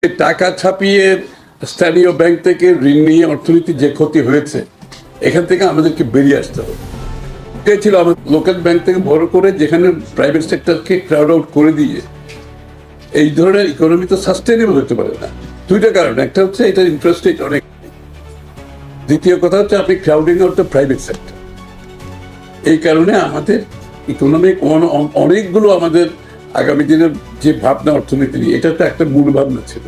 টাকা ছাপিয়ে স্থানীয় ব্যাংক থেকে ঋণ নিয়ে অর্থনীতি যে ক্ষতি হয়েছে, এখান থেকে আমাদেরকে বেরিয়ে আসতে হবে। এটাই ছিল আমাদের লোকাল ব্যাংক থেকে বড় করে, যেখানে প্রাইভেট সেক্টরকে ক্রাউড আউট করে দিয়ে এই ধরনের ইকোনমি তো সাস্টেনেবল হতে পারে না। দুইটা কারণ, একটা হচ্ছে এটার ইন্টারেস্ট রেট অনেক, দ্বিতীয় কথা হচ্ছে আপনি crowding out the private sector. এই কারণে আমাদের ইকোনমিক অনেকগুলো আমাদের আগামী দিনের যে ভাবনা অর্থনীতি নিয়ে, এটা তো একটা মূল ভাবনা ছিল।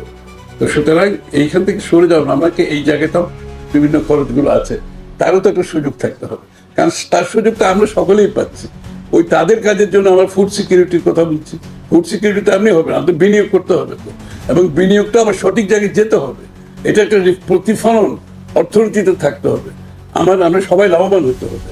তো সুতরাং এইখান থেকে সরে যাওয়া, আমাকে এই জায়গাটাও বিভিন্ন খরচগুলো আছে, তারও তো একটা সুযোগ থাকতে হবে, কারণ তার সুযোগটা আমরা সকলেই পাচ্ছি। ওই তাদের কাজের জন্য আমরা ফুড সিকিউরিটির কথা বলছি। ফুড সিকিউরিটি এমনি হবে না, আমাদের বিনিয়োগ করতে হবে তো, এবং বিনিয়োগটা আমার সঠিক জায়গায় যেতে হবে। এটা একটা প্রতিফলন অর্থনীতিতে থাকতে হবে। আমরা সবাই লাভবান হতে হবে।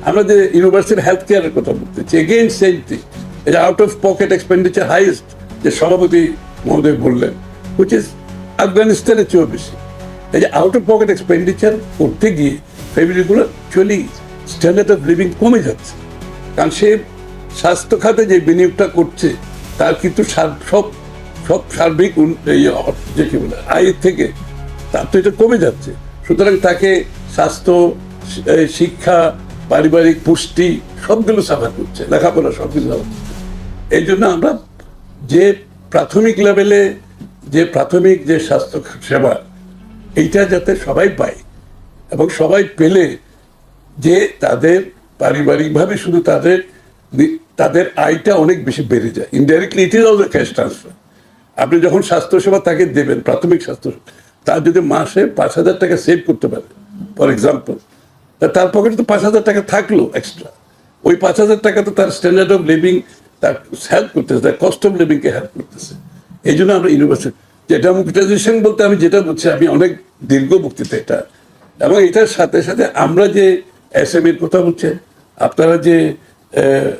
আমরা যে ইউনিভার্সাল হেলথ কেয়ারের কথা বলতেছি, এগেইন সেম থিং, এটা out of pocket expenditure highest, যে সভাপতি মহোদয় বললেন, হুইচ ইজ আফগানিস্তানের চেয়েও বেশি। এই যে আউট অফ পকেট এক্সপেন্ডিচার করতে গিয়ে ফ্যামিলিগুলো অ্যাকচুয়ালি স্ট্যান্ডার্ড অফ লিভিং কমে যাচ্ছে, কারণ সে স্বাস্থ্য খাতে যে বিনিয়োগটা করছে তার কিন্তু সব সার্বিক যে কি বলে আয়ের থেকে তার তো এটা কমে যাচ্ছে। সুতরাং তাকে স্বাস্থ্য, শিক্ষা, পারিবারিক পুষ্টি সবগুলো সাফার করছে, লেখাপড়া সবগুলো সাফার করছে। এই জন্য আমরা যে প্রাথমিক লেভেলে যে প্রাথমিক যে স্বাস্থ্য সেবা, এইটা যাতে সবাই পায়, এবং সবাই পেলে যে তাদের পারিবারিকভাবে শুধু তাদের আয়টা অনেক বেশি বেড়ে যায়। Indirectly it is also cash transfer. আপনি যখন স্বাস্থ্যসেবা তাকে দেবেন, প্রাথমিক স্বাস্থ্য, তার যদি মাসে 5,000 টাকা সেভ করতে পারে ফর এক্সাম্পল, তার পকেটে তো 5,000 টাকা থাকলো এক্সট্রা। ওই 5,000 টাকা তো তার স্ট্যান্ডার্ড অফ লিভিং, তার হেল্প করতেছে, তার কস্ট অফ লিভিংকে হেল্প করতেছে। এই জন্য আমরা ইউনিভার্সিটি যে ডেমোক্রেটাইজেশন বলতে আমি যেটা বলছি, আমি অনেক দীর্ঘ বক্তৃতা এটা, এবং এটার সাথে সাথে আমরা যে এসএমইর কথা বলছেন, আপনারা যে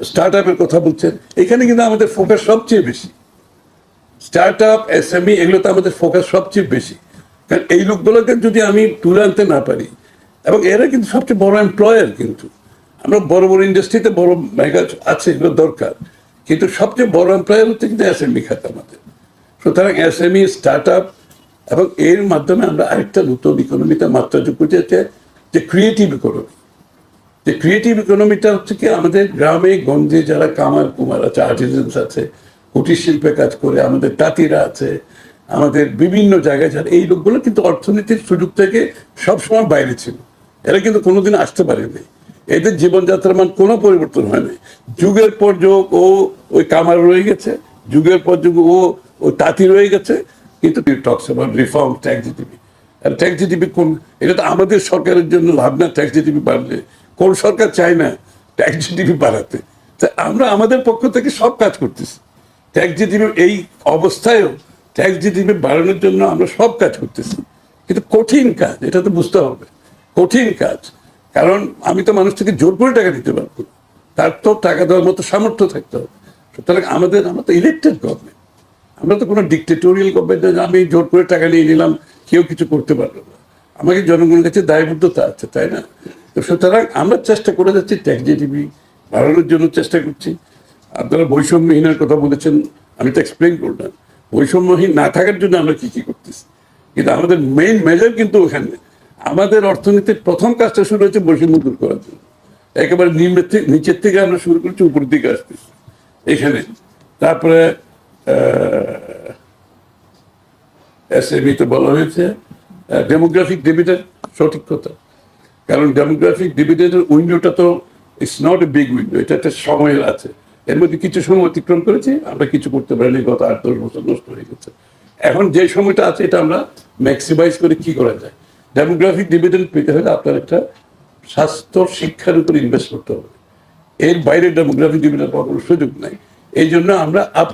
স্টার্ট আপের কথা বলছেন, এখানে কিন্তু আমাদের ফোকাস সবচেয়ে বেশি। স্টার্ট আপ, এসএমই, এগুলোতে আমাদের ফোকাস সবচেয়ে বেশি, কারণ এই লোকগুলোকে যদি আমি তুলে আনতে না পারি, এবং এরা কিন্তু সবচেয়ে বড় এমপ্লয়ার। কিন্তু আমরা বড় বড় ইন্ডাস্ট্রিতে বড় মেগা আছে, এগুলো দরকার, কিন্তু সবচেয়ে বড় এমপ্লয়ার হচ্ছে কিন্তু এসএমই খাত আমাদের। সুতরাং এসএমই, স্টার্ট আপ, এবং এর মাধ্যমে আমরা আরেকটা নতুন ইকোনমিতে মাত্রা যোগ করতে চাই, যে ক্রিয়েটিভ ইকোনমি। যে ক্রিয়েটিভ ইকোনমিটা হচ্ছে কি, আমাদের গ্রামে গঞ্জে যারা কামার কুমার আছে, আর্টিজেন্স আছে, কুটির শিল্পে কাজ করে, আমাদের তাঁতিরা আছে, আমাদের বিভিন্ন জায়গায় যারা, এই লোকগুলো কিন্তু অর্থনীতির সুযোগ থেকে সবসময় বাইরে ছিল। এরা কিন্তু কোনোদিন আসতে পারেনি। এদের জীবনযাত্রার মান কোনো পরিবর্তন হয়নি। যুগের পর যুগ ও ওই কামার রয়ে গেছে, যুগের পর যুগ ও ওই তাঁতি রয়ে গেছে। কিন্তু talks about reform, tax GDP. আর ট্যাক্স জিডিপি কোন, এটা তো আমাদের সরকারের জন্য লাভ না। ট্যাক্স জিডিপি বাড়লে কোন সরকার চায় না ট্যাক্স জিডিপি বাড়াতে? তা আমরা আমাদের পক্ষ থেকে সব কাজ করতেছি। ট্যাক্স জিডিপি এই অবস্থায়ও ট্যাক্স জিডিপি বাড়ানোর জন্য আমরা সব কাজ করতেছি, কিন্তু কঠিন কাজ, এটা তো বুঝতে হবে, কঠিন কাজ। কারণ আমি তো মানুষ থেকে জোর করে টাকা দিতে পারবো না, তার তো টাকা দেওয়ার মতো সামর্থ্য থাকতে হবে। সুতরাং আমরা তো ইলেক্টেড গভর্নমেন্ট, আমরা তো কোনো ডিক্টেটোরিয়াল গভর্নমেন্ট, আমি জোর করে টাকা নিয়ে নিলাম, কেউ কিছু করতে পারলো না। আমাকে জনগণের কাছে দায়বদ্ধতা আছে, তাই না? তো সুতরাং আমরা চেষ্টা করে যাচ্ছি, ট্যাক্স জিডিপি বাড়ানোর জন্য চেষ্টা করছি। আপনারা বৈষম্যহীনের কথা বলেছেন, আমি তো এক্সপ্লেন করলাম বৈষম্যহীন না থাকার জন্য আমরা কি করতেছি। কিন্তু আমাদের মেইন মেজার কিন্তু ওখানে, আমাদের অর্থনীতির প্রথম কাজটা শুরু হয়েছে বৈষম্য দূর করার জন্য। একেবারে নিচের থেকে আমরা শুরু করেছি, উপরের দিকে আসতেছি এখানে। তারপরে এসএমইতে বলা হয়েছে ডেমোগ্রাফিক ডিভিডেন্ড, সঠিক কথা। কারণ ডেমোগ্রাফিক ডিভিডেন্ডের উইন্ডোটা তো it's not a big window, এটা একটা সময় আছে। এর মধ্যে কিছু সময় অতিক্রম করেছি, আমরা কিছু করতে পারিনি, গত 8-10 বছর নষ্ট হয়ে গেছে। এখন যে সময়টা আছে, এটা আমরা ম্যাক্সিমাইজ করে কি করা যায়। ডেমোগ্রাফিক ডিভিডেন্ড পেতে হলে আপনার একটা স্বাস্থ্য, শিক্ষার উপর ইনভেস্ট করতে হবে। এর বাইরে ডেমোগ্রাফিক ডিভিডেন্ড পাওয়ার কোনো সুযোগ নাই। এই জন্য আমরা আপ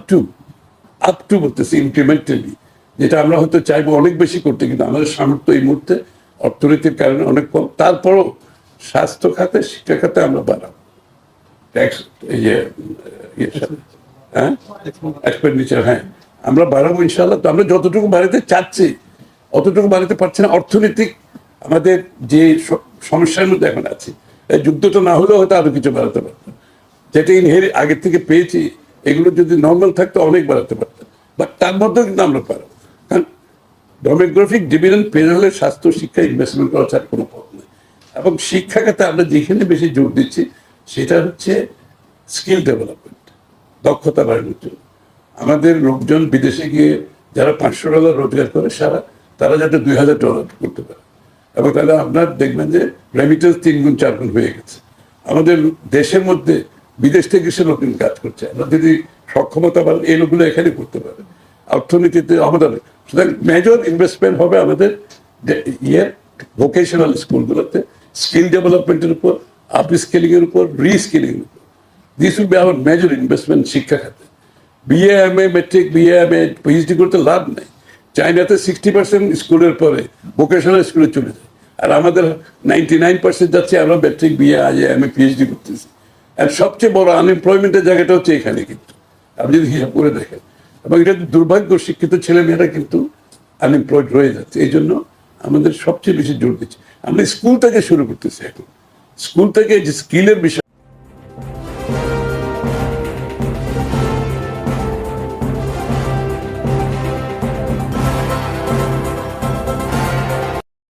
টু বলতেছি ইনক্রিমেন্টালি, যেটা আমরা হয়তো চাইবো অনেক বেশি করতে, কিন্তু আমাদের সামর্থ্য এই মুহূর্তে অর্থনীতির কারণে অনেক কম। তারপরও স্বাস্থ্য খাতে, শিক্ষা খাতে আমরা বাড়াবো ট্যাক্স, এই যে এক্সপেন্ডিচার, হ্যাঁ আমরা বাড়াবো ইনশাআল্লাহ। তো আমরা যতটুকু বাড়াতে চাচ্ছি অতটুকু বাড়াতে পারছি না। অর্থনৈতিক আমাদের যে সমস্যার মধ্যে এখন আছে, এই যুদ্ধটা না হলেও হয়তো আরো কিছু বাড়াতে পারতাম, যেটা আগের থেকে পেয়েছি, এগুলো যদি নর্মাল থাকতো অনেক বাড়াতে পারতাম। বাট তার মধ্যেও কিন্তু আমরা পারবো, কারণ ডেমোগ্রাফিক ডিভিডেন্ড পেতে হলে স্বাস্থ্য শিক্ষা ইনভেস্টমেন্ট করা ছাড়া কোনো পথ নেই। এবং শিক্ষা খাতে আমরা যেখানে বেশি জোর দিচ্ছি সেটা হচ্ছে স্কিল ডেভেলপমেন্ট, দক্ষতা বাড়ানোর জন্য। আমাদের লোকজন বিদেশে গিয়ে যারা $500 রোজগার করে তারা যাতে $2000 করতে পারে, এবং তাহলে আপনার দেখবেন যে রেমিটেন্স 3 গুণ 4 গুণ হয়ে গেছে। আমাদের দেশের মধ্যে বিদেশ থেকে এসে লোক কাজ করছে, আমরা যদি সক্ষমতা বাড়ান এই লোকগুলো এখানে করতে পারে অর্থনীতিতে আমাদের। সুতরাং মেজর ইনভেস্টমেন্ট হবে আমাদের ভোকেশনাল স্কুলগুলোতে, স্কিল ডেভেলপমেন্টের উপর, আপ স্কিলিং এর উপর, রিস্কিলিং এর উপর। This will be our major investment শিক্ষা খাতে। BA MA matric, BA MA PhD করতে লাভ নেই। চায়নাতে 60% স্কুলের পরে ভোকেশনাল স্কুলে চলে যায়, আর আমাদের 99% যাচ্ছে আমরা matric, BA, IA, MA, PhD করতেছি। আর সবচেয়ে বড় আনএমপ্লয়মেন্টের জায়গাটা হচ্ছে এখানে, কিন্তু আপনি যদি হিসাব করে দেখেন। এবং এটা দুর্ভাগ্য, শিক্ষিত ছেলেমেয়েরা কিন্তু আনএমপ্লয়েড রয়ে যাচ্ছে। এই জন্য আমাদের সবচেয়ে বেশি জোর দিচ্ছি আমরা স্কুল থেকে শুরু করতেছি। এখন স্কুল থেকে যে স্কিলের বিষয়